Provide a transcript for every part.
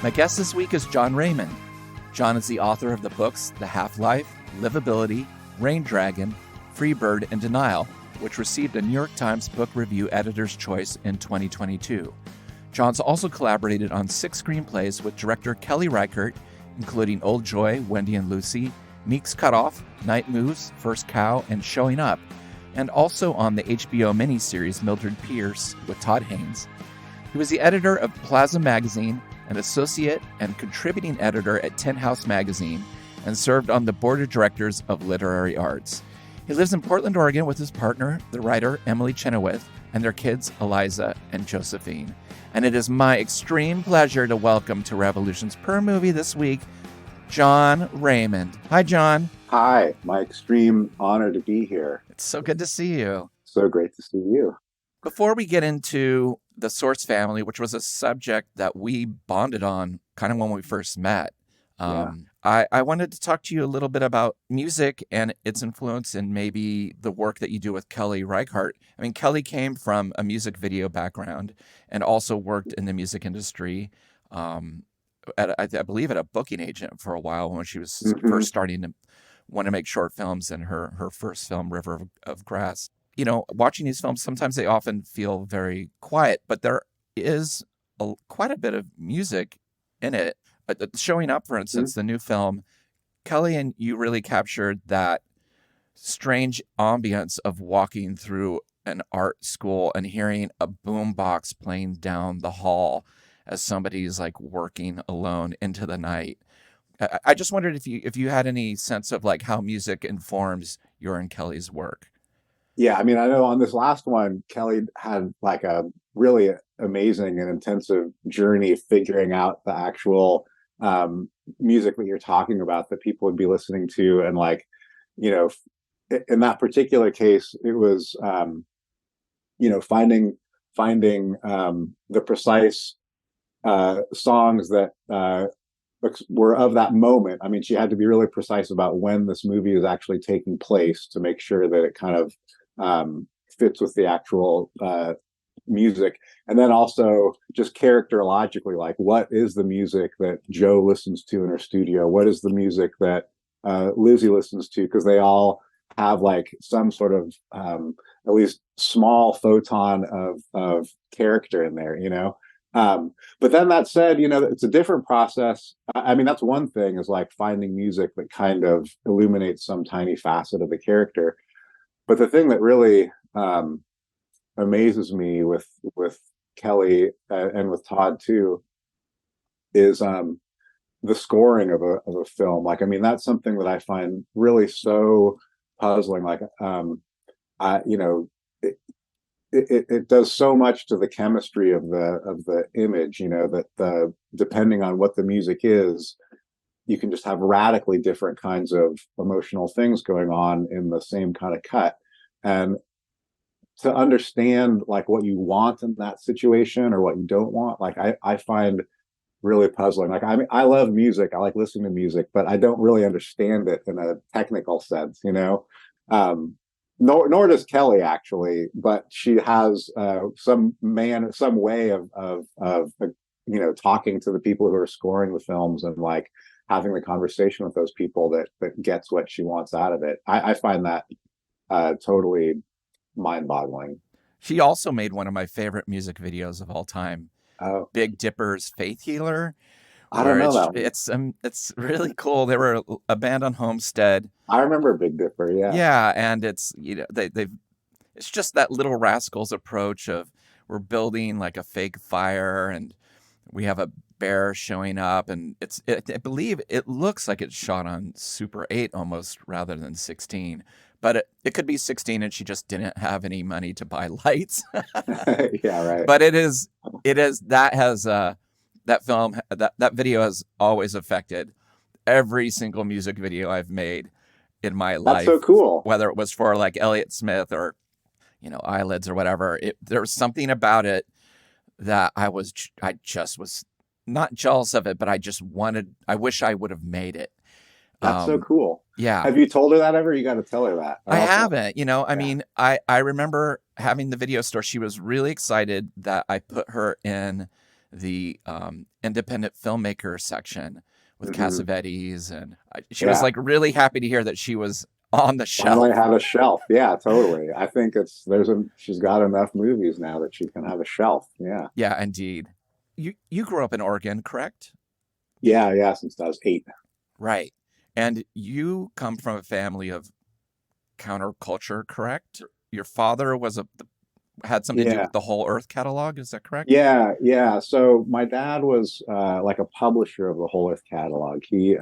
My guest this week is Jon Raymond. Jon is the author of the books The Half-Life, Livability, Rain Dragon, Freebird, and Denial, which received a New York Times Book Review Editor's Choice in 2022. Jon's also collaborated on 6 screenplays with director Kelly Reichardt, including Old Joy, Wendy and Lucy, Meek's Cutoff, Night Moves, First Cow, and Showing Up, and also on the HBO miniseries Mildred Pierce with Todd Haynes. He was the editor of Plasma Magazine, an associate and contributing editor at Tin House Magazine, and served on the board of directors of Literary Arts. He lives in Portland, Oregon with his partner, the writer Emily Chenoweth, and their kids Eliza and Josephine. And it is my extreme pleasure to welcome to Revolutions Per Movie this week, Jon Raymond. Hi, Jon. Hi, my extreme honor to be here. It's so good to see you. So great to see you. Before we get into the Source family, which was a subject that we bonded on kind of when we first met, I wanted to talk to you a little bit about music and its influence and maybe the work that you do with Kelly Reichardt. I mean, Kelly came from a music video background and also worked in the music industry, I believe at a booking agent for a while when she was first starting to want to make short films, and her first film, River of Grass. You know, watching these films, sometimes they often feel very quiet, but there is quite a bit of music in it. Showing Up, for instance, the new film, Kelly and you really captured that strange ambience of walking through an art school and hearing a boombox playing down the hall as somebody's like working alone into the night. I just wondered if you had any sense of like how music informs your and Kelly's work. Yeah, I mean, I know on this last one, Kelly had like a really amazing and intensive journey figuring out the actual music that you're talking about that people would be listening to. And like, you know, in that particular case, it was, finding the precise songs that were of that moment. I mean, she had to be really precise about when this movie is actually taking place to make sure that it kind of fits with the actual music. And then also just characterologically, like what is the music that Joe listens to in her studio? What is the music that Lizzie listens to? Because they all have like some sort of at least small photon of character in there, you know? But then that said, you know, it's a different process. I mean, that's one thing, is like finding music that kind of illuminates some tiny facet of the character. But the thing that really amazes me with Kelly and with Todd too is the scoring of a film. Like, I mean, that's something that I find really so puzzling. Like, it does so much to the chemistry of the image, you know, that depending on what the music is, you can just have radically different kinds of emotional things going on in the same kind of cut. And to understand like what you want in that situation or what you don't want, like I find really puzzling. Like, I mean, I love music. I like listening to music, but I don't really understand it in a technical sense, you know? Nor does Kelly actually, but she has some way of talking to the people who are scoring the films and like having the conversation with those people that gets what she wants out of it. I find that totally mind-boggling. She also made one of my favorite music videos of all time, Big Dipper's Faith Healer. I don't know that one. It's really cool. They were a band on Homestead. I remember Big Dipper, yeah. Yeah, and it's, you know, it's just that Little Rascals approach of we're building like a fake fire and we have a bear showing up, and I believe it looks like it's shot on Super 8 almost rather than 16. But it could be 16 and she just didn't have any money to buy lights. Yeah, right. But that film, that video has always affected every single music video I've made in my life. That's so cool. Whether it was for like Elliott Smith or, you know, Eyelids or whatever, there was something about it that I just was not jealous of it, but I wish I would have made it. That's so cool. Yeah. Have you told her that ever? You got to tell her that. I haven't. You know, I mean, I remember having the video store. She was really excited that I put her in the independent filmmaker section with Hmm. Cassavetes, and she was Yeah. like really happy to hear that she was on the Finally shelf. have a shelf. Yeah, totally. I think she's got enough movies now that she can have a shelf. Yeah. Yeah, indeed. You grew up in Oregon, correct? Yeah, yeah, since I was 8. Right. And you come from a family of counterculture, correct? Your father had something to do Yeah. with the Whole Earth catalog, is that correct? Yeah, yeah. So my dad was like a publisher of the Whole Earth catalog. He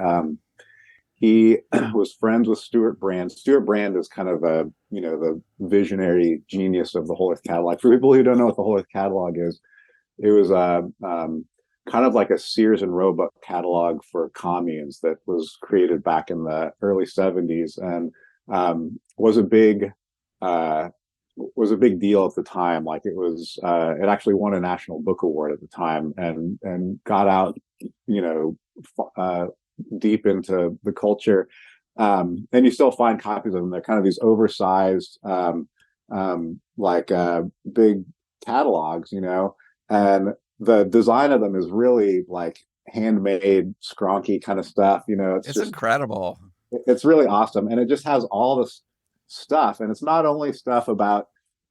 was friends with Stuart Brand. Stuart Brand is kind of the visionary genius of the Whole Earth catalog. For people who don't know what the Whole Earth catalog is, it was kind of like a Sears and Roebuck catalog for communes that was created back in the early 70s, and was a big uh, deal at the time. Like it actually won a National Book Award at the time, and got out, you know, uh, deep into the culture. And you still find copies of them. They're kind of these oversized, like big catalogs, and the design of them is really like handmade, scronky kind of stuff. It's incredible. It's really awesome, and it just has all this stuff, and it's not only stuff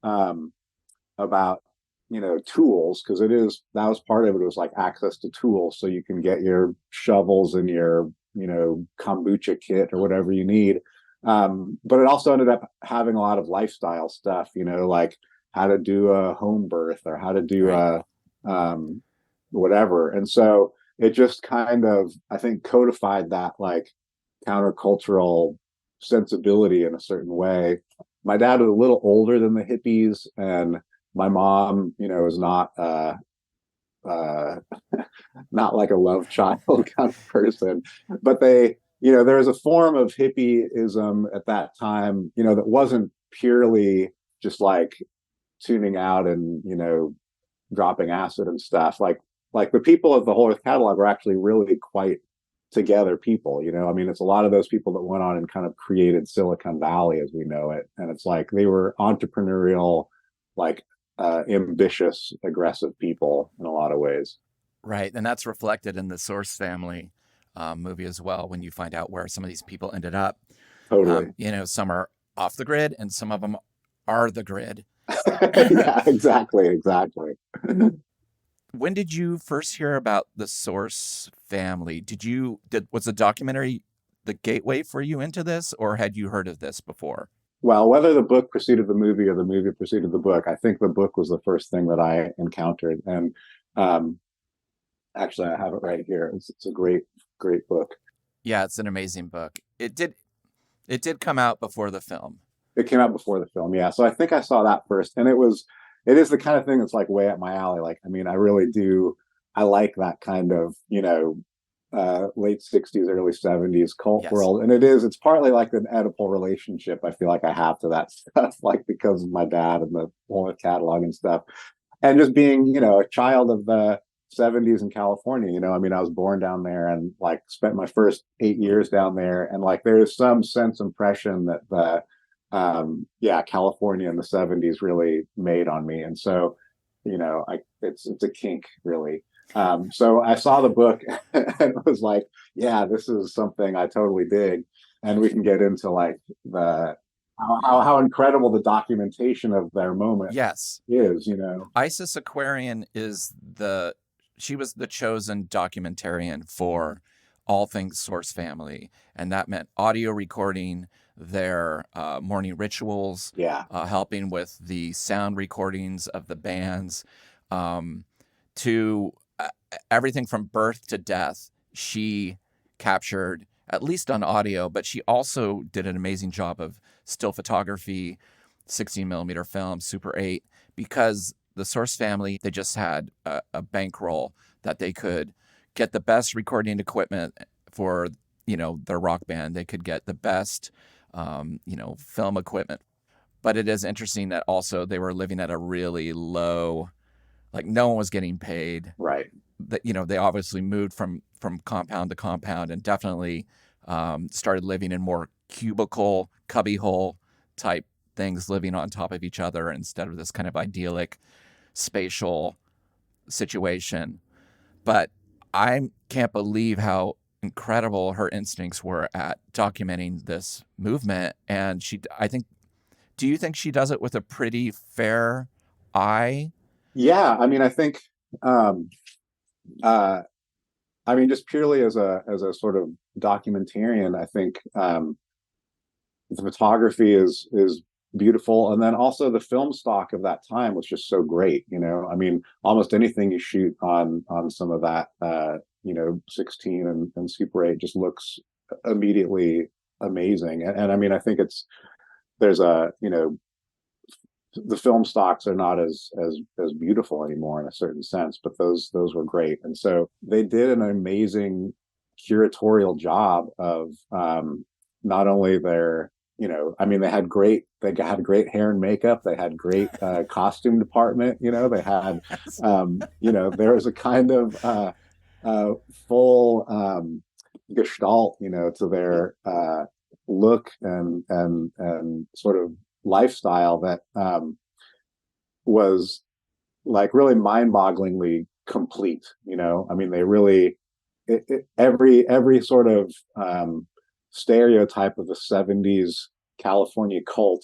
um, about tools, because that was part of it. It was like access to tools, so you can get your shovels and your kombucha kit or whatever you need. But it also ended up having a lot of lifestyle stuff, like how to do a home birth or how to do Right. a whatever. And so it just kind of, I think, codified that like countercultural sensibility in a certain way. My dad was a little older than the hippies, and my mom, is uh, not like a love child kind of person, but there was a form of hippieism at that time, that wasn't purely just like tuning out and, dropping acid and stuff. Like the people of the Whole Earth catalog are actually really quite together people. I mean, it's a lot of those people that went on and kind of created Silicon Valley as we know it. And it's like they were entrepreneurial, like ambitious, aggressive people in a lot of ways. Right. And that's reflected in the Source Family movie as well, when you find out where some of these people ended up. Totally. Some are off the grid and some of them are the grid. Yeah, exactly. When did you first hear about the Source Family? Was the documentary the gateway for you into this, or had you heard of this before? Well, whether the book preceded the movie or the movie preceded the book, I think the book was the first thing that I encountered. And um, actually, I have it right here. It's a great book. Yeah, it's an amazing book. It did come out before the film. It came out before the film, yeah. So I think I saw that first, and it is the kind of thing that's like way up my alley. Like, I mean, I really do. I like that kind of late 60s, early 70s cult Yes. world, and it's partly like an Oedipal relationship. I feel like I have to that stuff, like because of my dad and the whole catalog and stuff, and just being a child of the 70s in California. I mean, I was born down there and like spent my first 8 years down there, and like there's some sense impression that California in the 70s really made on me. And so it's a kink, really. So I saw the book and was like, yeah, this is something I totally dig. And we can get into like the how incredible the documentation of their moment Yes. is. Isis Aquarian she was the chosen documentarian for all things Source Family, and that meant audio recording their morning rituals, Yeah. helping with the sound recordings of the bands, to everything from birth to death. She captured, at least on audio, but she also did an amazing job of still photography, 16 millimeter film, Super 8, because the Source Family, they just had a bankroll that they could get the best recording equipment for, their rock band. They could get the best, film equipment. But it is interesting that also they were living at a really low, like no one was getting paid. Right. That they obviously moved from compound to compound, and definitely started living in more cubicle, cubbyhole type things, living on top of each other instead of this kind of idyllic spatial situation. But I can't believe how incredible her instincts were at documenting this movement. And do you think she does it with a pretty fair eye? Yeah, I mean, I think, um, uh, I mean, just purely as a sort of documentarian, I think the photography is beautiful, and then also the film stock of that time was just so great. I mean, almost anything you shoot on some of that, 16 and Super 8 just looks immediately amazing. And I mean, I think there's a the film stocks are not as beautiful anymore in a certain sense, but those were great. And so they did an amazing curatorial job of not only their, I mean, they had great hair and makeup. They had great costume department. They had, there was a kind of full gestalt, to their look and sort of lifestyle that was like really mind-bogglingly complete. I mean, they really every sort of stereotype of the 70s California cult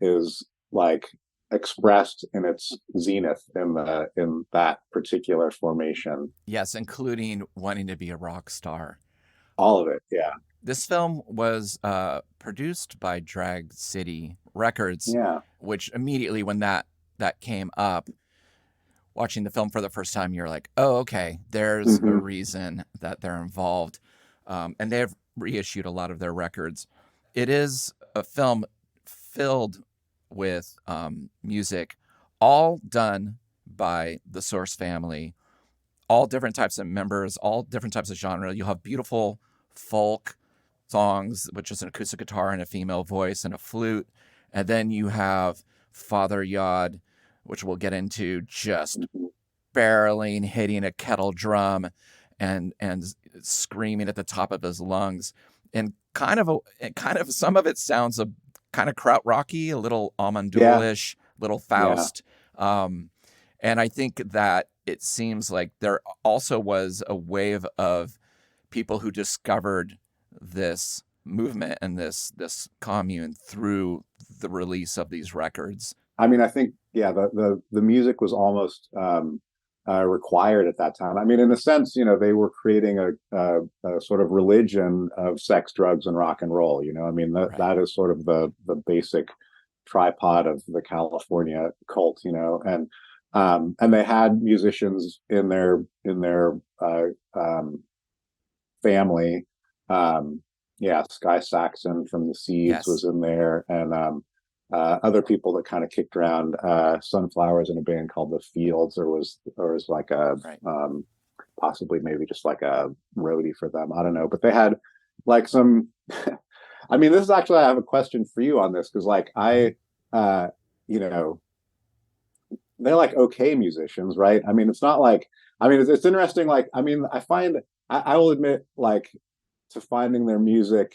is like expressed in its zenith in that particular formation. Yes, including wanting to be a rock star. All of it, yeah. This film was produced by Drag City Records, Yeah. which immediately when that came up, watching the film for the first time, you're like, oh, okay, there's a reason that they're involved. And they have reissued a lot of their records. It is a film filled with music, all done by the Source family, all different types of members, all different types of genre. You'll have beautiful folk songs, which is an acoustic guitar and a female voice and a flute. And then you have Father Yod, which we'll get into, just barreling, hitting a kettle drum and screaming at the top of his lungs. And kind of some of it sounds kind of krautrocky, a little Amandoul-ish, little Faust. Yeah. And I think that it seems like there also was a wave of people who discovered this movement and this commune through the release of these records. I mean, I think, yeah, the music was almost required at that time. I mean, in a sense, they were creating a sort of religion of sex, drugs, and rock and roll. I mean, that is sort of the basic tripod of the California cult. And they had musicians in their family. Sky Saxon from the Seeds was in there, and other people that kind of kicked around Sunflowers in a band called The Fields, or was like a possibly maybe just like a roadie for them. I don't know, but they had like some. I mean, this is actually, I have a question for you on this, because like they're like okay musicians, right? I mean, it's not like, I mean, it's interesting. Like, I mean, I will admit, like, to finding their music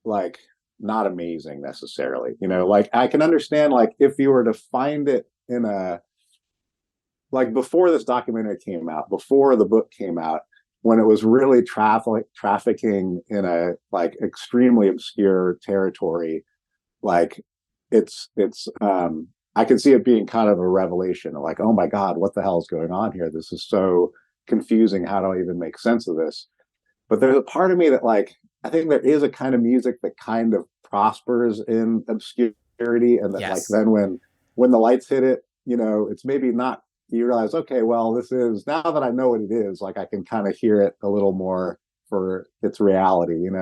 like not amazing necessarily. Like I can understand, like, if you were to find it in a, like, before this documentary came out, before the book came out, when it was really trafficking in a like extremely obscure territory, like it's I can see it being kind of a revelation of like, oh my God, what the hell is going on here? This is so confusing. How do I even make sense of this? But there's a part of me that, like, I think there is a kind of music that kind of prospers in obscurity, and that like then when the lights hit it, it's maybe not, you realize, okay, well, this is, now that I know what it is, like I can kind of hear it a little more for its reality, and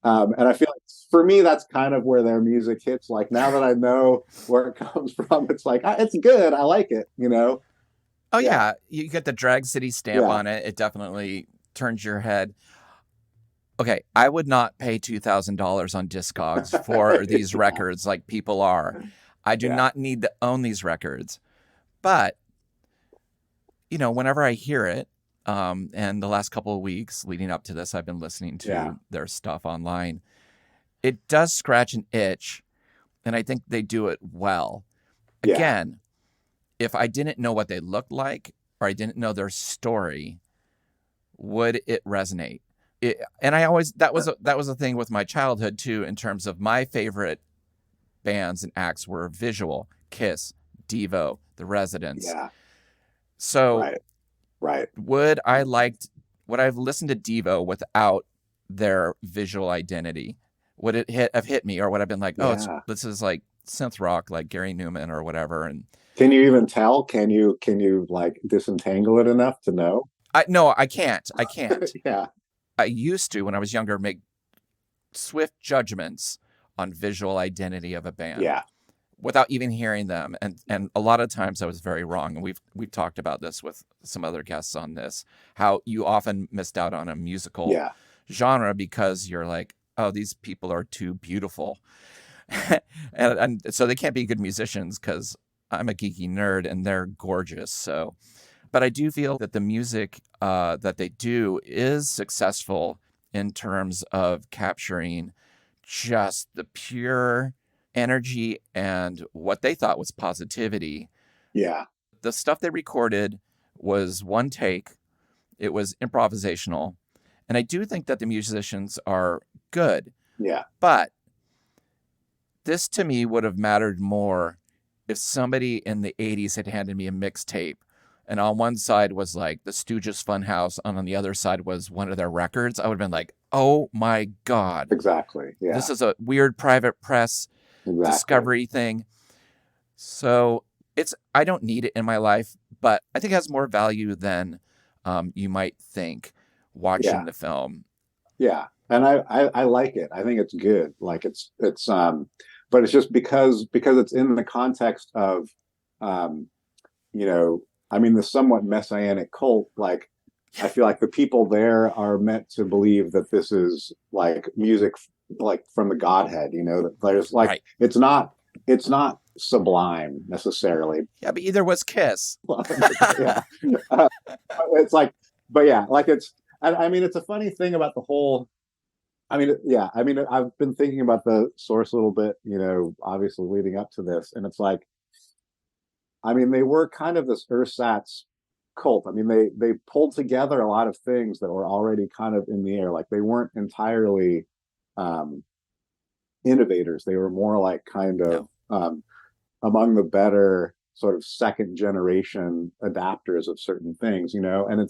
I feel like for me that's kind of where their music hits. Like, now that I know where it comes from, it's like, it's good, I like it. Oh yeah, you get the Drag City stamp on it. It definitely turns your head. Okay, I would not pay $2,000 on Discogs for these records like people are. I do not need to own these records. But, whenever I hear it, and the last couple of weeks leading up to this, I've been listening to their stuff online. It does scratch an itch, and I think they do it well. Again, if I didn't know what they looked like, or I didn't know their story, would it resonate? And that was a thing with my childhood too, in terms of my favorite bands and acts were visual: Kiss, Devo, The Residents. Yeah. So Right. would I've listened to Devo without their visual identity? Would it have hit me, or would I have been like, oh, this is like synth rock, like Gary Newman or whatever? And can you even tell? Can you like disentangle it enough to know? No, I can't. Yeah. I used to, when I was younger, make swift judgments on visual identity of a band. Yeah. Without even hearing them, and a lot of times I was very wrong. And we've talked about this with some other guests on this, how you often missed out on a musical genre because you're like, oh, these people are too beautiful, and so they can't be good musicians because I'm a geeky nerd and they're gorgeous. So, but I do feel that the music that they do is successful in terms of capturing just the pure energy and what they thought was positivity. Yeah. The stuff they recorded was one take. It was improvisational. And I do think that the musicians are good. Yeah. But this to me would have mattered more if somebody in the 80s had handed me a mixtape, and on one side was like the Stooges Funhouse, and on the other side was one of their records. I would have been like, oh my God. Exactly. Yeah. This is a weird private press discovery thing. So I don't need it in my life, but I think it has more value than you might think watching the film. Yeah. And I like it. I think it's good. Like it's but it's just because it's in the context of the somewhat messianic cult. Like I feel like the people there are meant to believe that this is like music like from the Godhead, that there's like it's not sublime necessarily. Yeah, but either was Kiss. Yeah. It's like, but yeah, like it's a funny thing about the whole. I've been thinking about the source a little bit, obviously leading up to this, and it's like, they were kind of this ersatz cult. They pulled together a lot of things that were already kind of in the air. Like they weren't entirely innovators. They were more like kind of among the better sort of second generation adapters of certain things, and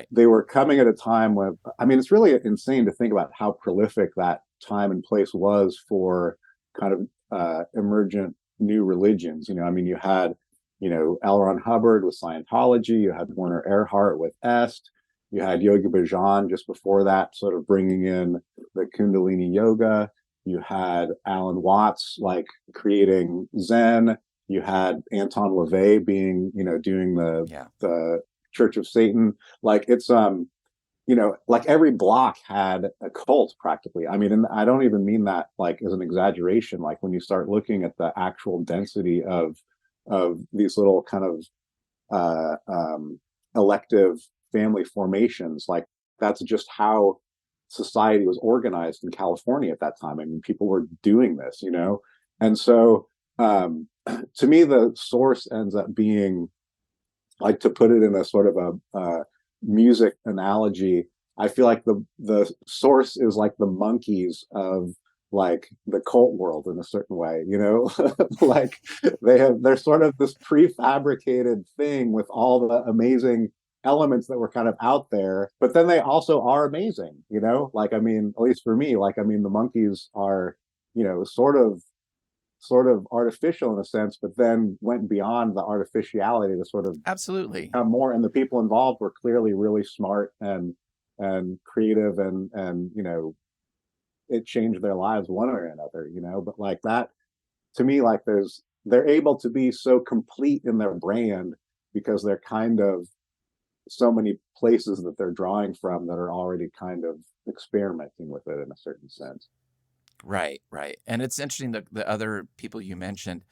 they were coming at a time when, it's really insane to think about how prolific that time and place was for kind of emergent new religions. You had, L. Ron Hubbard with Scientology, you had Werner Erhard with Est, you had Yogi Bhajan just before that, sort of bringing in the Kundalini yoga. You had Alan Watts like creating Zen. You had Anton LaVey being, doing the Church of Satan. Like it's like every block had a cult practically. And I don't even mean that like as an exaggeration. Like when you start looking at the actual density of these little kind of elective family formations, like that's just how society was organized in California at that time. People were doing this, and so to me, the source ends up being, like, to put it in a sort of a music analogy, I feel like the source is like the Monkees of like the cult world in a certain way, like they're sort of this prefabricated thing with all the amazing elements that were kind of out there, but then they also are amazing, like, at least for me, like, the Monkees are, sort of artificial in a sense, but then went beyond the artificiality to sort of absolutely more. And the people involved were clearly really smart and creative, and it changed their lives one way or another, But like that, to me, like they're able to be so complete in their brand because they're kind of so many places that they're drawing from that are already kind of experimenting with it in a certain sense. Right. And it's interesting, the other people you mentioned,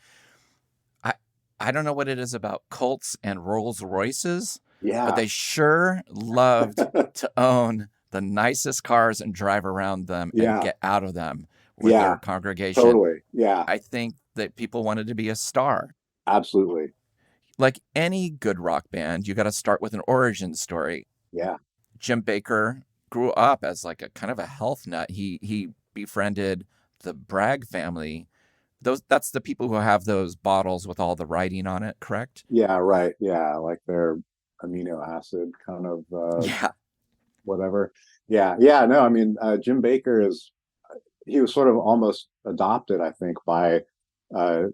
I don't know what it is about cults and Rolls Royces, but they sure loved to own the nicest cars and drive around them and get out of them with their congregation. Totally. Yeah. I think that people wanted to be a star. Absolutely. like any good rock band, you got to start with an origin story. Yeah. Jim Baker grew up as like a kind of a health nut. He befriended the Bragg family. That's the people who have those bottles with all the writing on it, correct? Yeah, right. Yeah, like their amino acid kind of Yeah. whatever. Yeah, yeah. No, I mean, Jim Baker is he was sort of almost adopted, I think, by uh,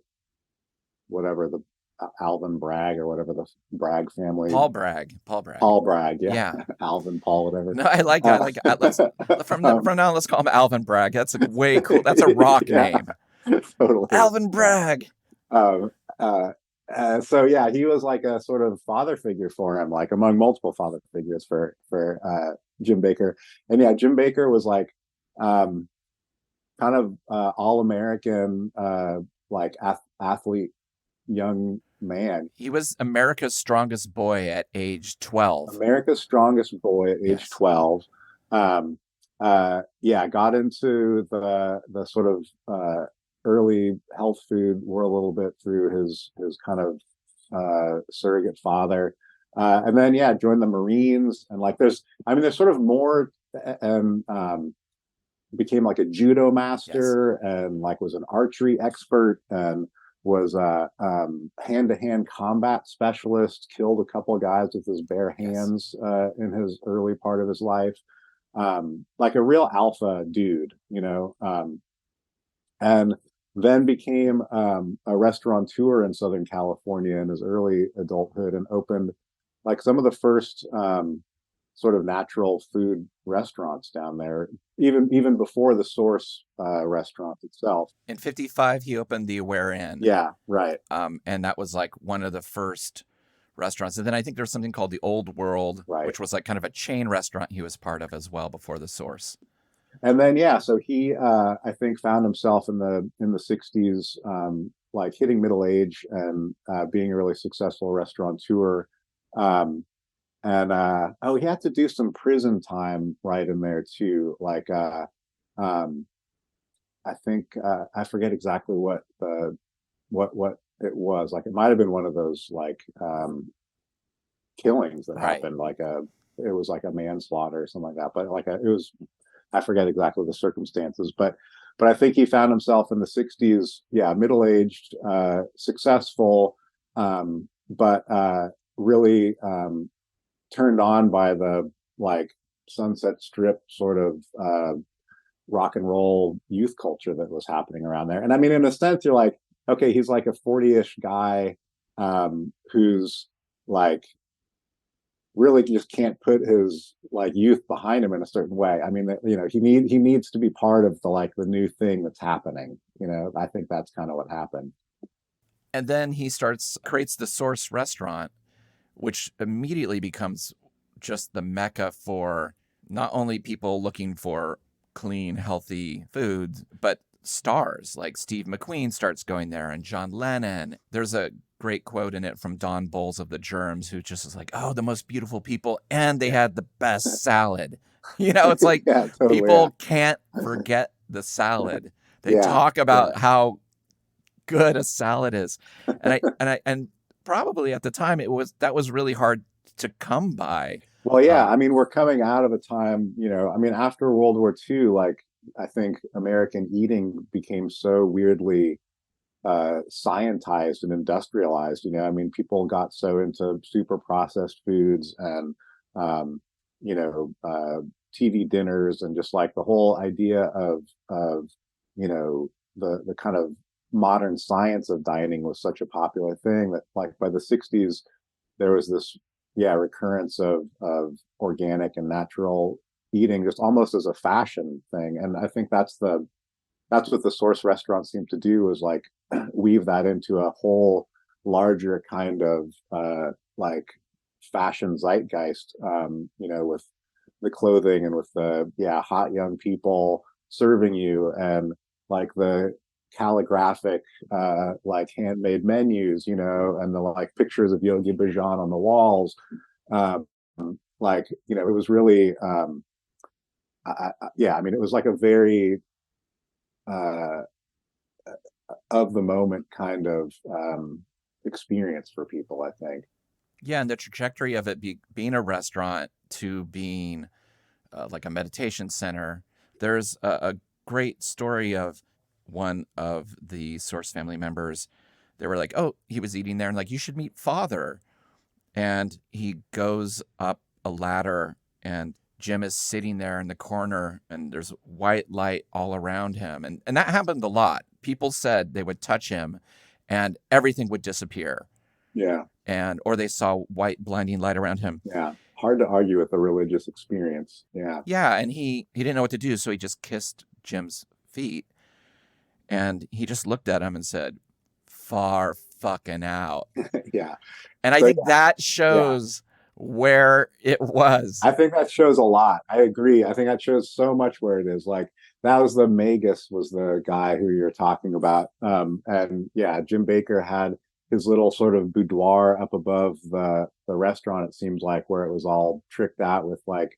whatever the Alvin Bragg or whatever the Bragg family, Paul Bragg. Paul Bragg. Paul Bragg, yeah, Yeah. Alvin Paul, whatever. No, I Uh, like let's from now let's call him Alvin Bragg. That's a way cool. That's a rock yeah, name. totally. Alvin Yeah. Bragg. Um, uh, so yeah, he was like a sort of father figure for him, like among multiple father figures for Jim Baker. And yeah, Jim Baker was like um, kind of all American, like athlete, young man. He was America's strongest boy at age 12. America's strongest boy at age Yes. 12. Um, yeah, got into the sort of early health food world a little bit through his kind of surrogate father, and then yeah, joined the Marines. And like, there's sort of more, and became like a judo Yes. master, and like was an archery expert, and was a hand-to-hand combat specialist, killed a couple of guys with his bare Yes. hands in his early part of his life, like a real alpha dude, and then became a restaurateur in Southern California in his early adulthood, and opened like some of the first sort of natural food restaurants down there, even before the Source restaurant itself. In 55, he opened the Aware Inn. Yeah, right, And that was like one of the first restaurants. And then I think there's something called the Old World, right. which was like kind of a chain restaurant he was part of as well before the Source. And then yeah, so he I think found himself in the 60s, like hitting middle age, and being a really successful restaurateur. Um, and oh, he had to do some prison time right in there too. Like um, I think I forget exactly what it was. Like it might have been one of those like killings that Right. happened. Like it was like a manslaughter or something like that. But like it was, I forget exactly the circumstances. But I think he found himself in the 60s. Yeah, middle aged, successful, but really turned on by the like Sunset Strip sort of rock and roll youth culture that was happening around there. And I mean, in a sense, you're like, okay, he's like a 40-ish guy who's like really just can't put his like youth behind him in a certain way. I mean, he needs to be part of the new thing that's happening. I think that's kind of what happened. And then he creates the Source restaurant, which immediately becomes just the mecca for not only people looking for clean, healthy foods, but stars like Steve McQueen starts going there, and John Lennon. There's a great quote in it from Don Bowles of the Germs, who just is like, "Oh, the most beautiful people, and they had the best salad." It's like Yeah, totally. Yeah. people can't forget the salad. They Yeah, talk yeah. about how good a salad is, and probably at the time that was really hard to come by. Well, yeah, I mean, we're coming out of a time, I mean, after World War II, like I think American eating became so weirdly scientized and industrialized. I mean, people got so into super processed foods, and TV dinners, and just like the whole idea of the kind of modern science of dining was such a popular thing that like by the 60s there was this recurrence of organic and natural eating, just almost as a fashion thing. And I think that's what the Source restaurants seem to do, is like weave that into a whole larger kind of like fashion zeitgeist, with the clothing, and with the hot young people serving you, and like the calligraphic like handmade menus, and the like pictures of Yogi Bhajan on the walls. um it was really I mean, it was like a very uh of the moment kind of experience for people, I think. Yeah, and the trajectory of it being a restaurant to being like a meditation center. There's a great story of one of the Source family members. They were like, "Oh, he was eating there," and like, "You should meet Father." And he goes up a ladder, and Jim is sitting there in the corner, and there's white light all around him, and that happened a lot. People said they would touch him, and everything would disappear, Yeah. and or they saw white blinding light around him. Yeah. Hard to argue with a religious experience. Yeah. Yeah, and he didn't know what to do, so he just kissed Jim's feet, and he just looked at him and said, "Far fucking out." Yeah. And I So think that yeah, shows where it was. I think that shows a lot. I agree. I think that shows so much where it is. Like that was the Magus was the guy who you're talking about. And yeah, Jim Baker had his little sort of boudoir up above the restaurant, it seems like, where it was all tricked out with like,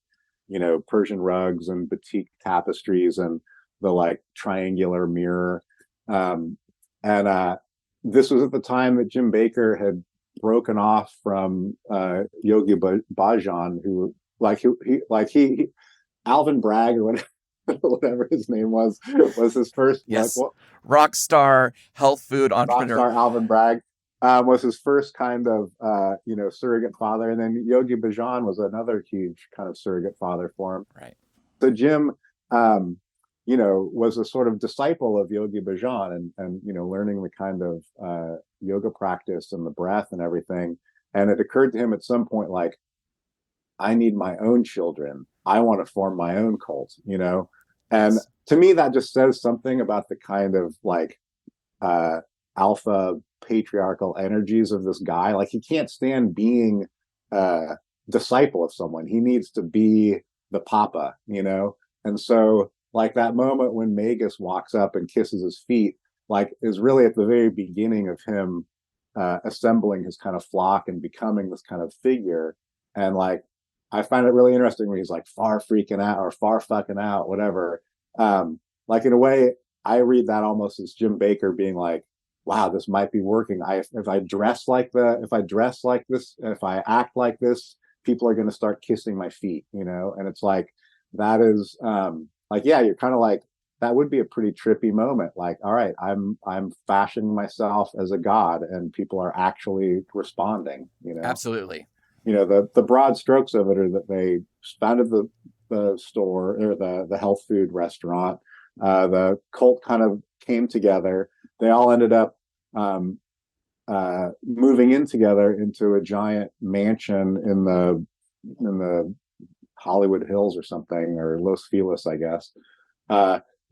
Persian rugs and batik tapestries and the like triangular mirror. Um, and this was at the time that Jim Baker had broken off from Yogi Bhajan, who he Alvin Bragg or whatever, whatever his name was his first Yes. Rock star health food rock entrepreneur. star Alvin Bragg was his first kind of surrogate father, and then Yogi Bhajan was another huge kind of surrogate father for him. Right. So Jim, was a sort of disciple of Yogi Bhajan and learning the kind of yoga practice and the breath and everything. And it occurred to him at some point, like, I need my own children. I want to form my own cult, And Yes. to me, that just says something about the kind of like alpha patriarchal energies of this guy. Like he can't stand being a disciple of someone. He needs to be the papa, And so like that moment when Magus walks up and kisses his feet, like is really at the very beginning of him assembling his kind of flock and becoming this kind of figure. And like I find it really interesting when he's like far freaking out or far fucking out, whatever. Like in a way, I read that almost as Jim Baker being like, wow, this might be working. If I dress like this, if I act like this, people are going to start kissing my feet, And it's like that is like, yeah, you're kind of like that would be a pretty trippy moment. Like, all right, I'm fashioning myself as a god, and people are actually responding. Absolutely. The broad strokes of it are that they founded the store or the health food restaurant. The cult kind of came together. They all ended up moving in together into a giant mansion in the Hollywood Hills or something, or Los Feliz, I guess.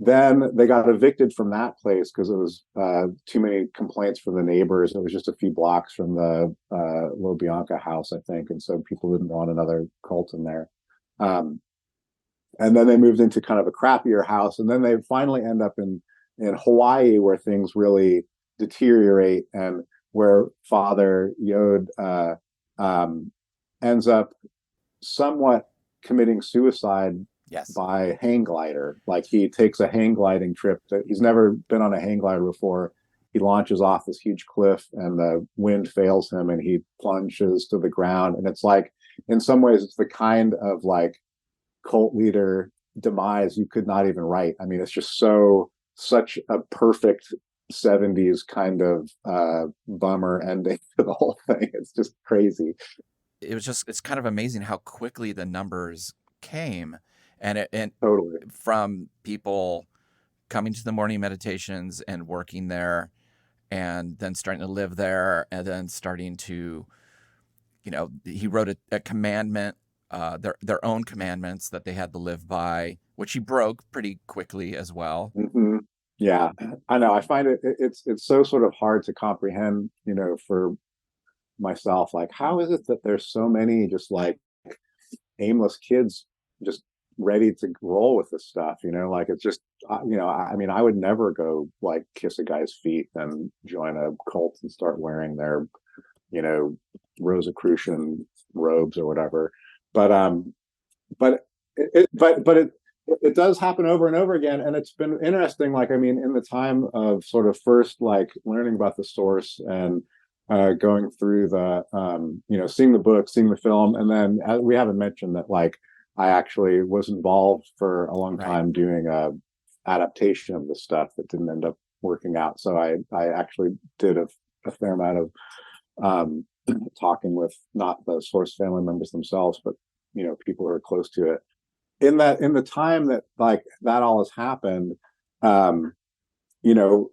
Then they got evicted from that place because it was too many complaints from the neighbors. It was just a few blocks from the LoBianca house, I think, and so people didn't want another cult in there. And then they moved into kind of a crappier house, and then they finally end up in Hawaii, where things really deteriorate, and where Father Yod ends up somewhat committing suicide. Yes. By hang glider. Like he takes a hang gliding trip that he's never been on a hang glider before. He launches off this huge cliff and the wind fails him and he plunges to the ground. And it's like, in some ways, it's the kind of like cult leader demise you could not even write. I mean, it's just such a perfect 70s kind of bummer ending to the whole thing. It's just crazy. It's kind of amazing how quickly the numbers came. And totally from people coming to the morning meditations and working there and then starting to live there and then starting to, he wrote a commandment, their own commandments that they had to live by, which he broke pretty quickly as well. Mm-hmm. Yeah, I know. I find it's so sort of hard to comprehend, for myself. Like, how is it that there's so many just like aimless kids just ready to roll with this stuff, like it's just I mean, I would never go like kiss a guy's feet and join a cult and start wearing their Rosicrucian robes or whatever, but it does happen over and over again, and it's been interesting. Like, I mean, in the time of sort of first like learning about the source and going through the seeing the book, seeing the film, and then we haven't mentioned that like I actually was involved for a long Right. time doing a adaptation of the stuff that didn't end up working out. So I actually did a fair amount of talking with not the source family members themselves, but people who are close to it. In the time that like that all has happened, um, you know,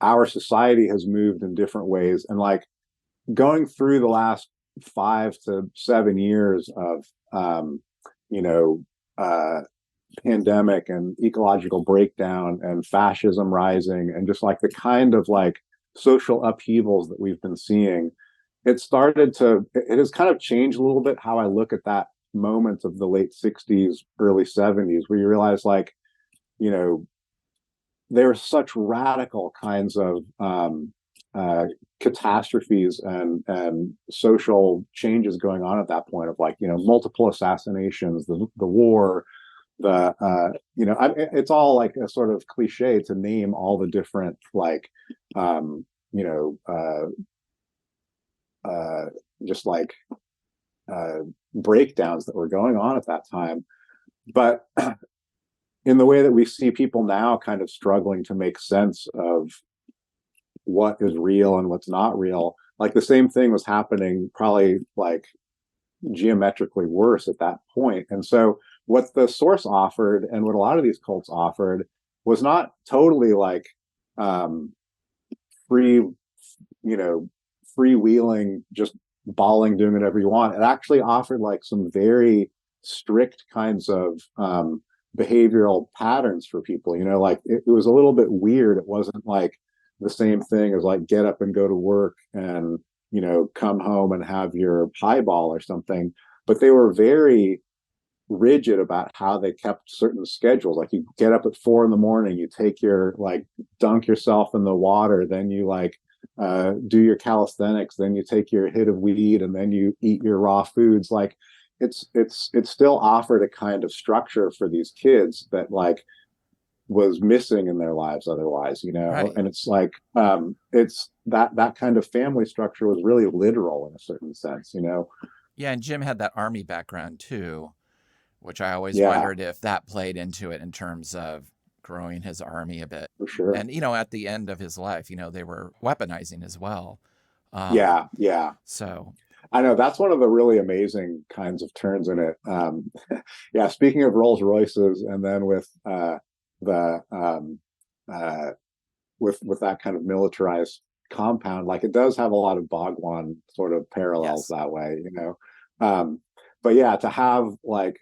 our society has moved in different ways, and like going through the last 5 to 7 years of you know uh, pandemic and ecological breakdown and fascism rising and just like the kind of like social upheavals that we've been seeing, it has kind of changed a little bit how I look at that moment of the late 60s, early 70s, where you realize like, you know, there are such radical kinds of uh, catastrophes and social changes going on at that point of like, multiple assassinations, the war, it's all like a sort of cliche to name all the different like, um, you know, just like uh, breakdowns that were going on at that time. But in the way that we see people now kind of struggling to make sense of what is real and what's not real, like the same thing was happening probably like geometrically worse at that point. And so what the source offered and what a lot of these cults offered was not totally like um, free, freewheeling, just balling, doing whatever you want. It actually offered like some very strict kinds of behavioral patterns for people. Like it was a little bit weird. It wasn't like the same thing as like get up and go to work and come home and have your highball or something. But they were very rigid about how they kept certain schedules. Like you get up at 4 a.m, you take your like dunk yourself in the water, then you like do your calisthenics, then you take your hit of weed, and then you eat your raw foods. Like it still offered a kind of structure for these kids that like was missing in their lives otherwise, Right. and it's like it's that kind of family structure was really literal in a certain sense. Yeah, and Jim had that army background too, which I always Yeah, wondered if that played into it in terms of growing his army a bit. for sure. And at the end of his life, they were weaponizing as well. Um, Yeah, so I know that's one of the really amazing kinds of turns in it. Yeah, speaking of Rolls Royces, and then with the uh, with that kind of militarized compound, like it does have a lot of Bhagwan sort of parallels yes, that way. Um, but yeah, to have like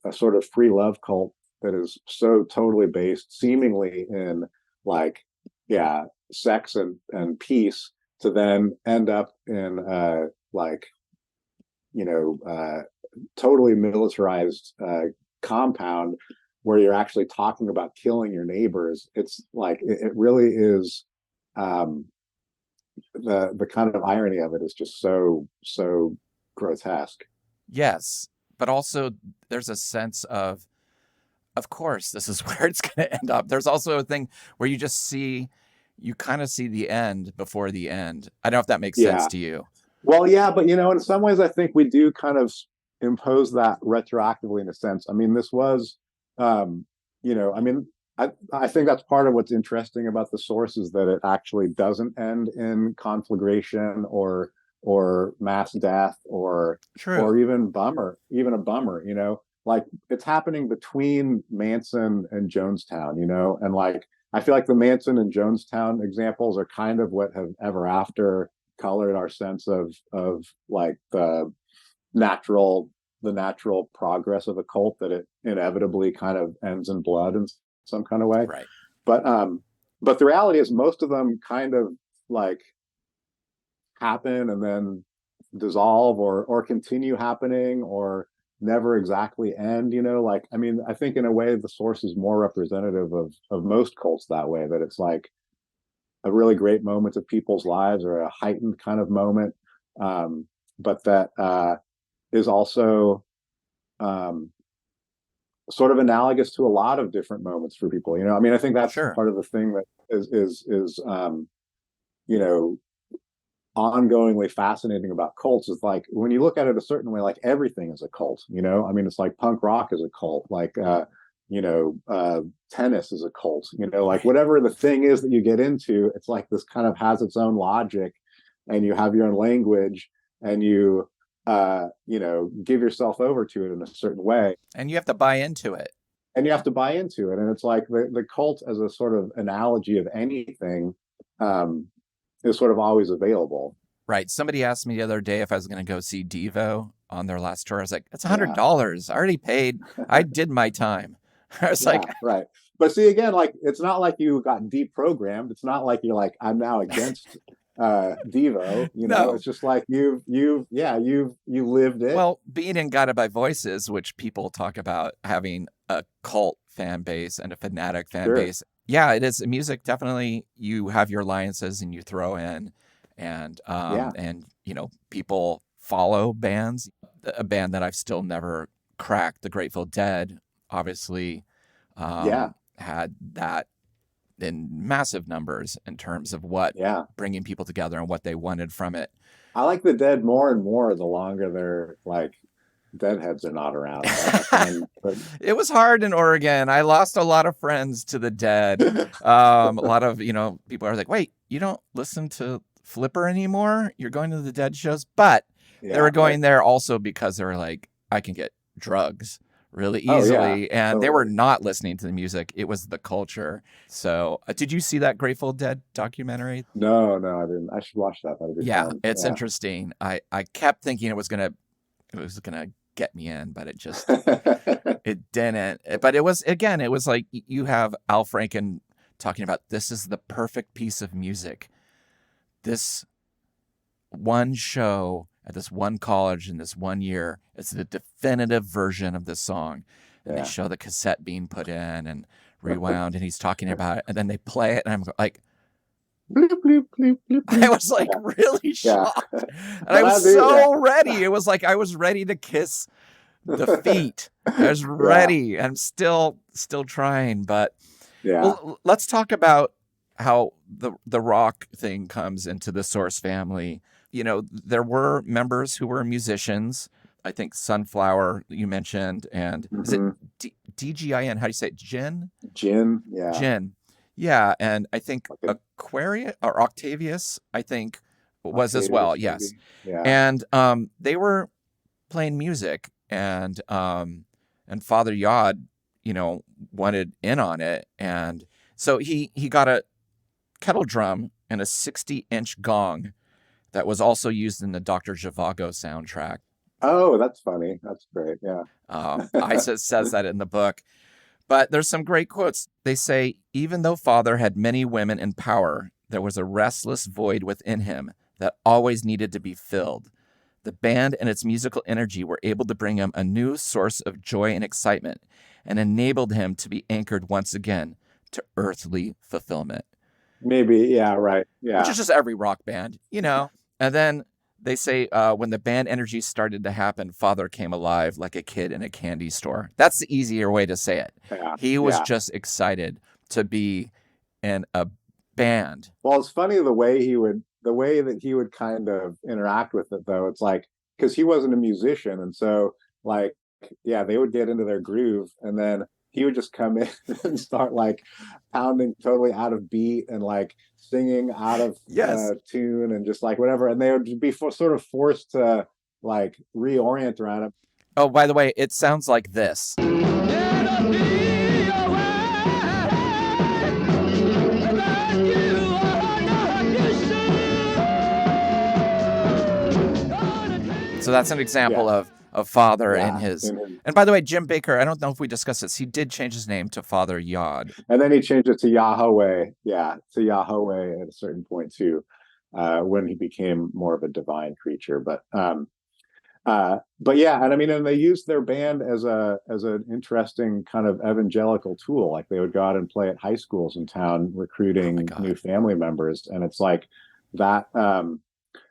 a sort of free love cult that is so totally based, seemingly in like yeah, sex and peace, to then end up in like you know totally militarized compound where you're actually talking about killing your neighbors. It's like it really is um, the kind of irony of it is just so grotesque. yes, but also there's a sense of course, this is where it's going to end up. There's also a thing where you kind of see the end before the end. I don't know if that makes sense Yeah. to you. Well, yeah, but in some ways, I think we do kind of impose that retroactively in a sense. I mean, this was, I mean, I think that's part of what's interesting about the source is that it actually doesn't end in conflagration or mass death or True. even a bummer. Like it's happening between Manson and Jonestown. And like I feel like the Manson and Jonestown examples are kind of what have ever after colored our sense of like natural the natural progress of a cult, that it inevitably kind of ends in blood in some kind of way. Right. But um but the reality is most of them kind of like happen and then dissolve or continue happening or never exactly end. Like I mean, I think in a way the source is more representative of most cults that way, that it's like a really great moment of people's lives or a heightened kind of moment, but that is also um, sort of analogous to a lot of different moments for people. I mean, I think that's Sure. part of the thing that is you know ongoingly fascinating about cults is like when you look at it a certain way, like everything is a cult, you know. I mean, it's like punk rock is a cult, like tennis is a cult, you know, like whatever the thing is that you get into, it's like this kind of has its own logic, and you have your own language, and you give yourself over to it in a certain way, and you have to buy into it. And it's like the cult as a sort of analogy of anything is sort of always available. Right. Somebody asked me the other day if I was going to go see Devo on their last tour. I was like, it's $100. I already paid. I did my time. I was like, right. But see, again, like, it's not like you got deprogrammed. It's not like you're like, I'm now against Devo. You know, it's just like you lived it. Well, being in Guided by Voices, which people talk about having a cult fan base and a fanatic fan base. Yeah, it is. Music, definitely, you have your alliances and you throw in, and people follow bands. A band that I've still never cracked, the Grateful Dead, obviously had that in massive numbers in terms of what bringing people together and what they wanted from it. I like the Dead more and more the longer they're like Deadheads are not around. But it was hard in Oregon. I lost a lot of friends to the Dead. A lot of people are like, wait, you don't listen to Flipper anymore? You're going to the Dead shows? But they were going there also because they were like, I can get drugs really easily. And totally. They were not listening to the music. It was the culture. So did you see that Grateful Dead documentary? No, I didn't. I should watch that. That'd be fun. It's interesting. I kept thinking it was gonna get me in, but it just it didn't. But it was like you have Al Franken talking about, this is the perfect piece of music. This one show at this one college in this one year, it's the definitive version of this song. And they show the cassette being put in and rewound, and he's talking about it, and then they play it, and I'm like, bloop, bloop, bloop, bloop, bloop. I was like really shocked. And I was so ready. It was like I was ready to kiss the feet. I was ready. I'm still trying, but well, let's talk about how the rock thing comes into the Source family. There were members who were musicians. I think Sunflower, you mentioned, and is it DGIN? How do you say it? Gin? Gin, yeah. Gin. Yeah, and I think Aquarius or Octavius, I think, was as well. Maybe. Yes. Yeah. And they were playing music, and Father Yod, wanted in on it, and so he got a kettle drum and a 60-inch gong that was also used in the Dr. Zhivago soundtrack. Oh, that's funny. That's great. Yeah. Isis says that in the book. But there's some great quotes. They say, even though Father had many women in power, there was a restless void within him that always needed to be filled. The band and its musical energy were able to bring him a new source of joy and excitement, and enabled him to be anchored once again to earthly fulfillment. Maybe, yeah, right. Yeah. Which is just every rock band, And then they say when the band energy started to happen, Father came alive like a kid in a candy store. That's the easier way to say it. Yeah. He was just excited to be in a band. Well, it's funny the way that he would kind of interact with it, though. It's like, because he wasn't a musician, and so like, they would get into their groove, and then he would just come in and start like pounding totally out of beat and like singing out of tune and just like whatever. And they would be sort of forced to like reorient around it. Oh, by the way, it sounds like this. So that's an example of Father and his. And by the way, Jim Baker, I don't know if we discussed this, he did change his name to Father Yod. And then he changed it to Yahowa. Yeah, to Yahowa at a certain point too, when he became more of a divine creature. But yeah, and I mean, and they used their band as an interesting kind of evangelical tool. Like they would go out and play at high schools in town, recruiting new family members. And it's like that.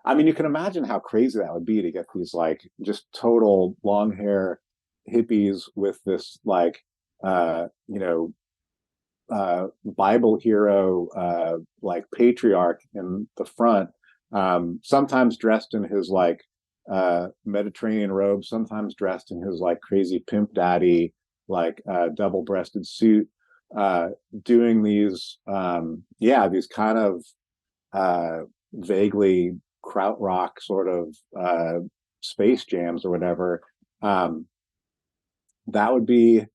I mean, you can imagine how crazy that would be to get these like just total long hair hippies with this like Bible hero like patriarch in the front, sometimes dressed in his like Mediterranean robe, sometimes dressed in his like crazy pimp daddy, like double-breasted suit, doing these, these kind of vaguely krautrock sort of space jams or whatever. Um, that would be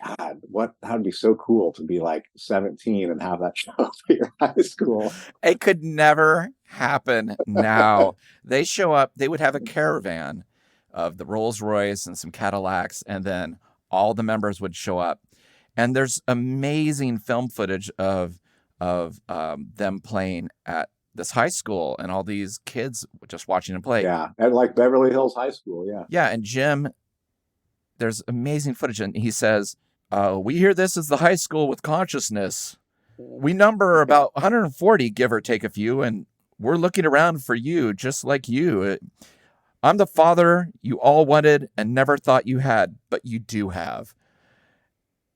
God, that would be so cool to be like 17 and have that show up at your high school. It could never happen now. They show up, they would have a caravan of the Rolls Royce and some Cadillacs, and then all the members would show up. And there's amazing film footage of them playing at this high school and all these kids just watching them play. Yeah, at like Beverly Hills High School. Yeah. Yeah, and Jim, there's amazing footage, and he says, we hear this is the high school with consciousness. We number about 140, give or take a few, and we're looking around for you, just like you. I'm the father you all wanted and never thought you had, but you do have.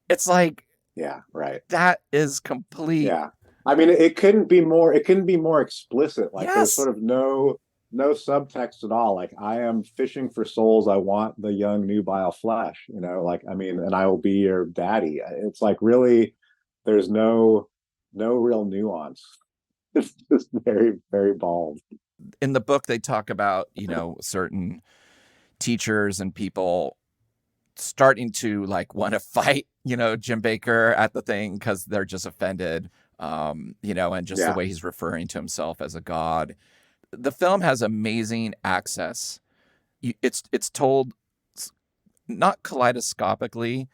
It's like, yeah, right. That is complete. Yeah. I mean, it couldn't be more explicit. Like, yes. There's sort of no subtext at all. Like, I am fishing for souls. I want the young nubile flesh, like, I mean, and I will be your daddy. It's like, really, there's no real nuance. It's just very, very bald. In the book, they talk about, certain teachers and people starting to like want to fight, Jim Bakker at the thing because they're just offended, and just the way he's referring to himself as a god. The film has amazing access. It's told not kaleidoscopically,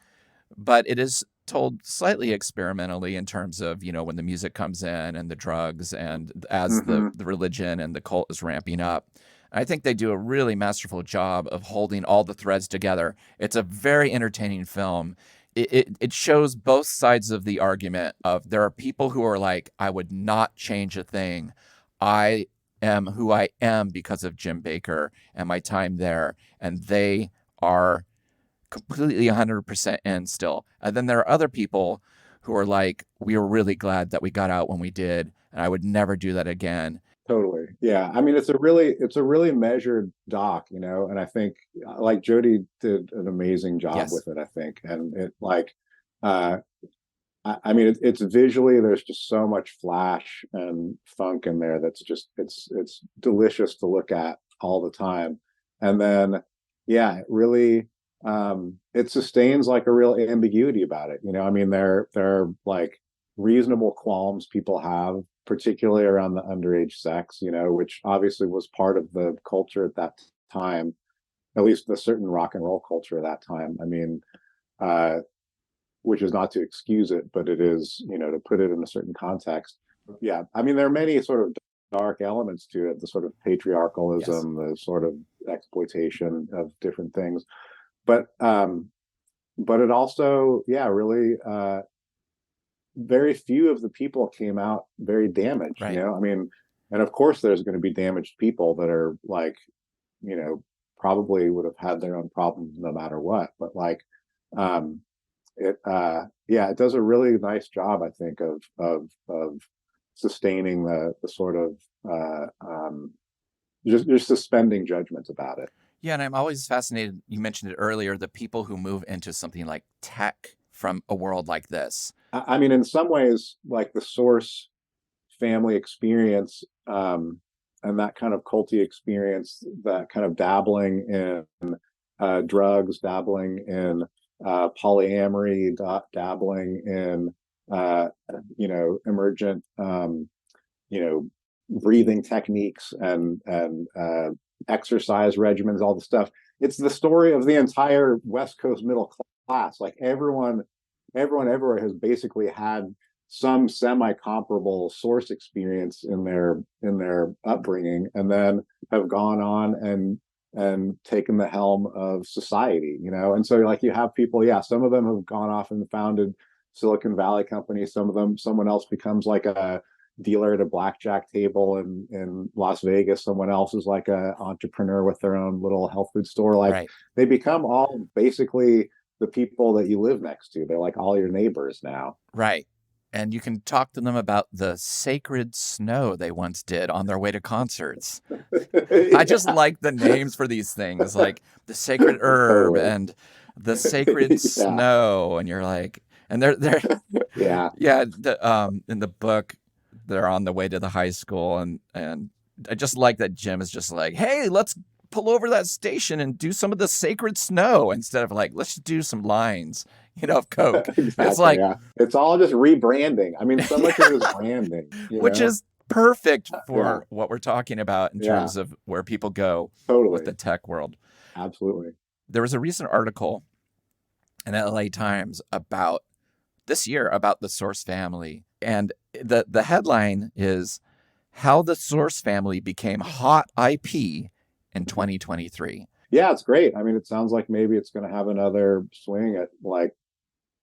but it is told slightly experimentally in terms of, when the music comes in and the drugs and as the religion and the cult is ramping up. I think they do a really masterful job of holding all the threads together. It's a very entertaining film. It shows both sides of the argument of there are people who are like, I would not change a thing. I am who I am because of Jim Bakker and my time there. And they are completely 100% in still. And then there are other people who are like, we were really glad that we got out when we did, and I would never do that again. Totally. Yeah. I mean, it's a really measured doc, and I think like Jody did an amazing job with it, I think. And it like, I mean, it's visually, there's just so much flash and funk in there. That's just, it's delicious to look at all the time. And then, it really, it sustains like a real ambiguity about it. I mean, there are like reasonable qualms people have, particularly around the underage sex, which obviously was part of the culture at that time, at least the certain rock and roll culture at that time. I mean, which is not to excuse it, but it is, to put it in a certain context. Yeah. I mean, there are many sort of dark elements to it, the sort of patriarchalism, the sort of exploitation of different things. But it also, really, very few of the people came out very damaged, right. I mean, and of course there's going to be damaged people that are like, probably would have had their own problems no matter what. But like, it does a really nice job, I think, of sustaining the sort of just suspending judgment about it. Yeah, and I'm always fascinated. You mentioned it earlier, the people who move into something like tech from a world like this. I mean, in some ways, like the Source family experience, and that kind of culty experience, that kind of dabbling in drugs, dabbling in polyamory, dabbling in emergent breathing techniques and exercise regimens, all the stuff. It's the story of the entire West Coast middle class. Like everyone everywhere has basically had some semi-comparable Source experience in their upbringing, and then have gone on and taken the helm of society, and so like you have people, some of them have gone off and founded Silicon Valley companies. Someone else becomes like a dealer at a blackjack table in Las Vegas. Someone else is like a entrepreneur with their own little health food store. Like They become all basically the people that you live next to. They're like all your neighbors now. Right. And you can talk to them about the sacred snow they once did on their way to concerts. I just like the names for these things, like the sacred herb Totally. and the sacred Yeah. snow. And you're like, and they're Yeah. yeah, in the book, they're on the way to the high school, and I just like that Jim is just like, hey, let's pull over to that station and do some of the sacred snow instead of like, let's just do some lines, of Coke. And it's Exactly. like, Yeah. It's all just rebranding. I mean, so much of it is yeah, branding, which is perfect Yeah. for what we're talking about in Yeah. terms of where people go with the Totally. tech world. Absolutely. There was a recent article in LA Times about this year about the Source family. And the headline is How the Source Family Became Hot IP in 2023. Yeah, it's great. I mean, it sounds like maybe it's going to have another swing at like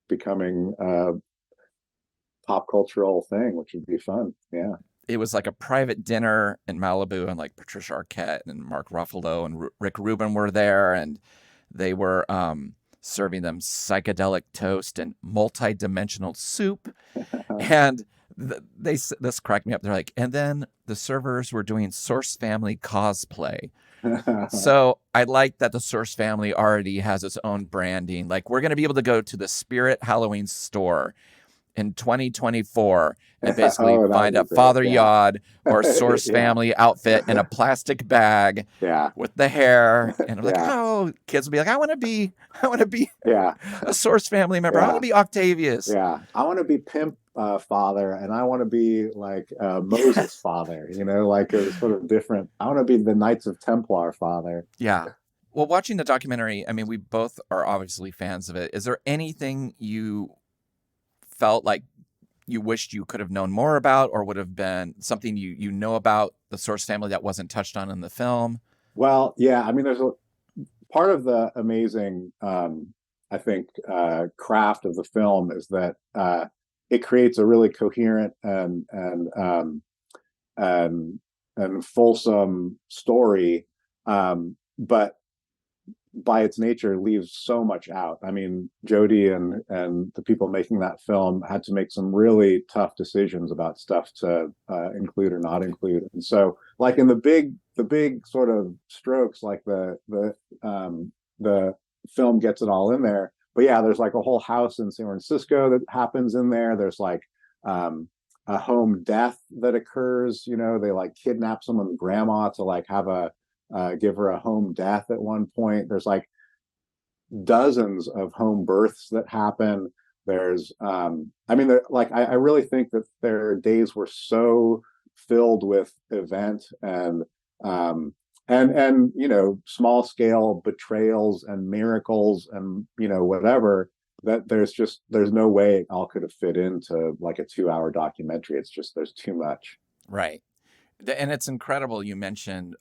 becoming a pop cultural thing, which would be fun. Yeah. It was like a private dinner in Malibu, and like Patricia Arquette and Mark Ruffalo and Rick Rubin were there, and they were serving them psychedelic toast and multi-dimensional soup. And this cracked me up. They're like, and then the servers were doing Source Family cosplay. So I like that the Source family already has its own branding. Like, we're going to be able to go to the Spirit Halloween store in 2024 and basically Oh, that would find be a great. Father Yeah. Yod or Source Yeah. family outfit in a plastic bag Yeah. with the hair. And I'm like, Yeah. oh, kids will be like, I want to be Yeah. a Source family member. I want Yeah. to be Octavius. Yeah. I want to be Pimp father, and I want to be like Moses father, like a sort of different. I want to be the Knights of Templar father. Yeah. Well, watching the documentary, I mean, we both are obviously fans of it. Is there anything you felt like you wished you could have known more about, or would have been something you know about the Source family that wasn't touched on in the film? Well, yeah. I mean, there's a part of the amazing, I think, craft of the film is that it creates a really coherent and and fulsome story, but by its nature leaves so much out. I mean, Jody and the people making that film had to make some really tough decisions about stuff to include or not include. And so, like in the big sort of strokes, like the film gets it all in there. But yeah, there's like a whole house in San Francisco that happens in there. There's like a home death that occurs. They like kidnap someone's grandma to like have a give her a home death at one point. There's like dozens of home births that happen. There's, I mean, like I really think that their days were so filled with event and small scale betrayals and miracles and whatever, that there's no way it all could have fit into like a 2-hour documentary. It's just there's too much. Right. And it's incredible. You mentioned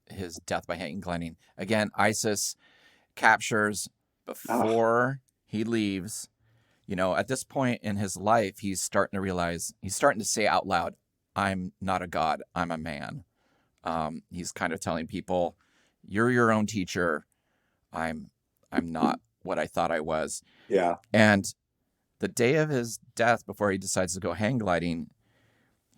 his death by hanging gliding. Again, ISIS captures before he leaves. At this point in his life, he's starting to say out loud, I'm not a god, I'm a man. He's kind of telling people, you're your own teacher. I'm not what I thought I was. Yeah. And the day of his death, before he decides to go hang gliding,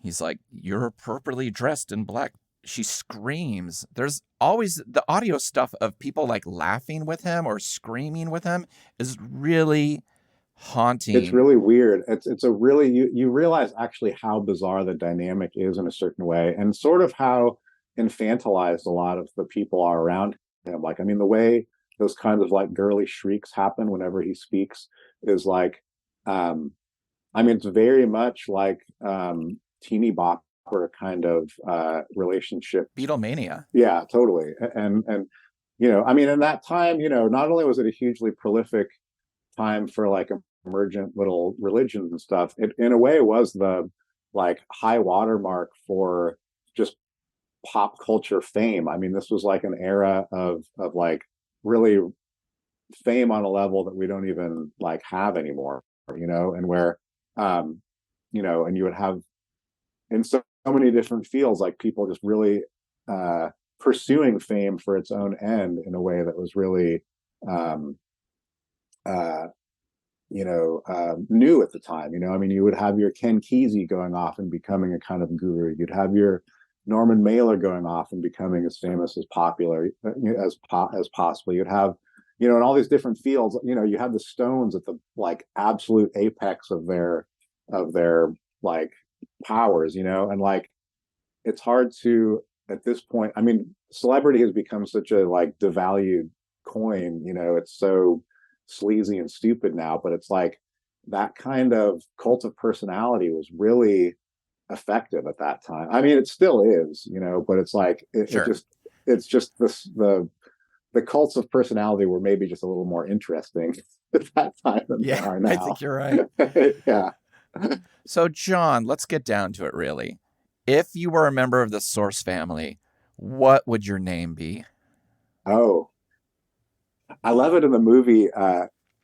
he's like, you're appropriately dressed in black. She screams. There's always the audio stuff of people like laughing with him or screaming with him is really haunting. It's really weird. It's a really you realize actually how bizarre the dynamic is in a certain way, and sort of how infantilized a lot of the people are around him. Like, I mean, the way those kinds of like girly shrieks happen whenever he speaks is like, I mean, it's very much like teeny bopper kind of relationship. Beatlemania. Yeah, totally. And I mean, in that time, not only was it a hugely prolific time for like emergent little religions and stuff, it in a way was the like high watermark for just pop culture fame. I mean, this was like an era of like really fame on a level that we don't even like have anymore, and where and you would have in so many different fields, like people just really pursuing fame for its own end in a way that was really new at the time. I mean, you would have your Ken Kesey going off and becoming a kind of guru. You'd have your Norman Mailer going off and becoming as famous as popular as possible. You'd have, in all these different fields, you have the Stones at the like absolute apex of their like powers, and like it's hard to at this point. I mean, celebrity has become such a like devalued coin. It's so sleazy and stupid now, but it's like that kind of cult of personality was really effective at that time. I mean, it still is, but it's like it's just the cults of personality were maybe just a little more interesting at that time than they are now. I think you're right. Yeah. So, Jon, let's get down to it, really. If you were a member of the Source family, what would your name be? Oh, I love it in the movie.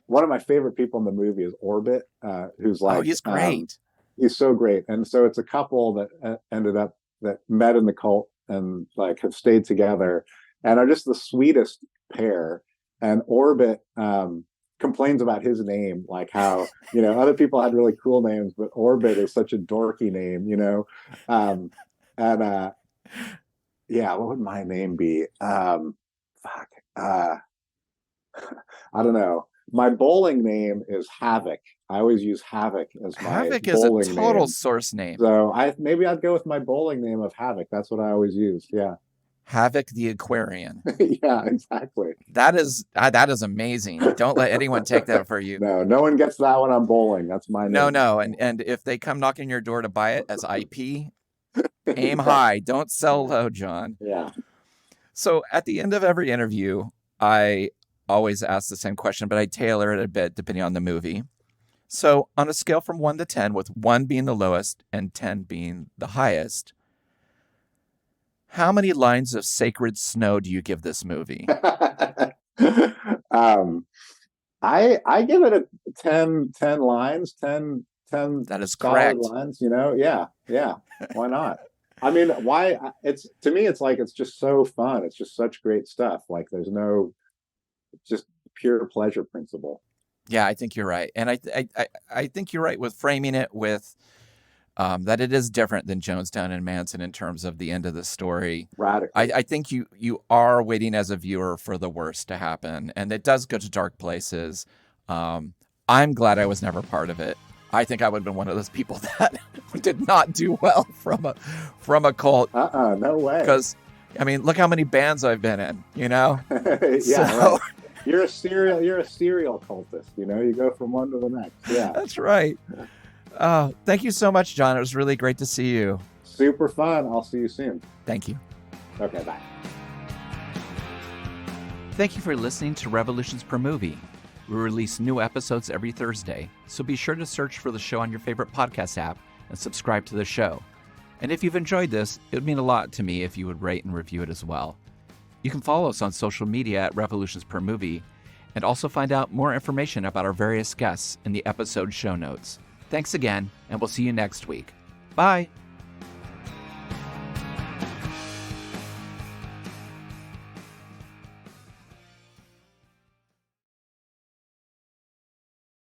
One of my favorite people in the movie is Orbit, who's like, he's great. He's so great. And so it's a couple that that met in the cult and like have stayed together and are just the sweetest pair. And Orbit complains about his name, like how, other people had really cool names, but Orbit is such a dorky name, what would my name be? I don't know. My bowling name is Havoc. I always use Havoc as my Havoc is a total Source name. So maybe I'd go with my bowling name of Havoc. That's what I always use. Yeah. Havoc the Aquarian. Yeah, exactly. That is amazing. Don't let anyone take that for you. No one gets that when I'm bowling. That's my name. No. And if they come knocking your door to buy it as IP, aim high. Don't sell low, Jon. Yeah. So at the end of every interview, I always ask the same question, but I tailor it a bit depending on the movie. So on a scale from 1 to 10, with 1 being the lowest and 10 being the highest, how many lines of sacred snow do you give this movie? I give it a 10 lines, 10 that is solid correct. Lines, yeah. Why not? I mean, why? To me, it's like, it's just so fun. It's just such great stuff. Like there's no, just pure pleasure principle. Yeah, I think you're right. And I think you're right with framing it with that it is different than Jonestown and Manson in terms of the end of the story. Radical. I think you are waiting as a viewer for the worst to happen. And it does go to dark places. I'm glad I was never part of it. I think I would have been one of those people that did not do well from a cult. No way. Because, I mean, look how many bands I've been in, Yeah, so, right. You're a serial cultist, you go from one to the next. Yeah. That's right. Thank you so much, Jon. It was really great to see you. Super fun. I'll see you soon. Thank you. Okay, bye. Thank you for listening to Revolutions Per Movie. We release new episodes every Thursday, so be sure to search for the show on your favorite podcast app and subscribe to the show. And if you've enjoyed this, it would mean a lot to me if you would rate and review it as well. You can follow us on social media at Revolutions Per Movie and also find out more information about our various guests in the episode show notes. Thanks again, and we'll see you next week. Bye!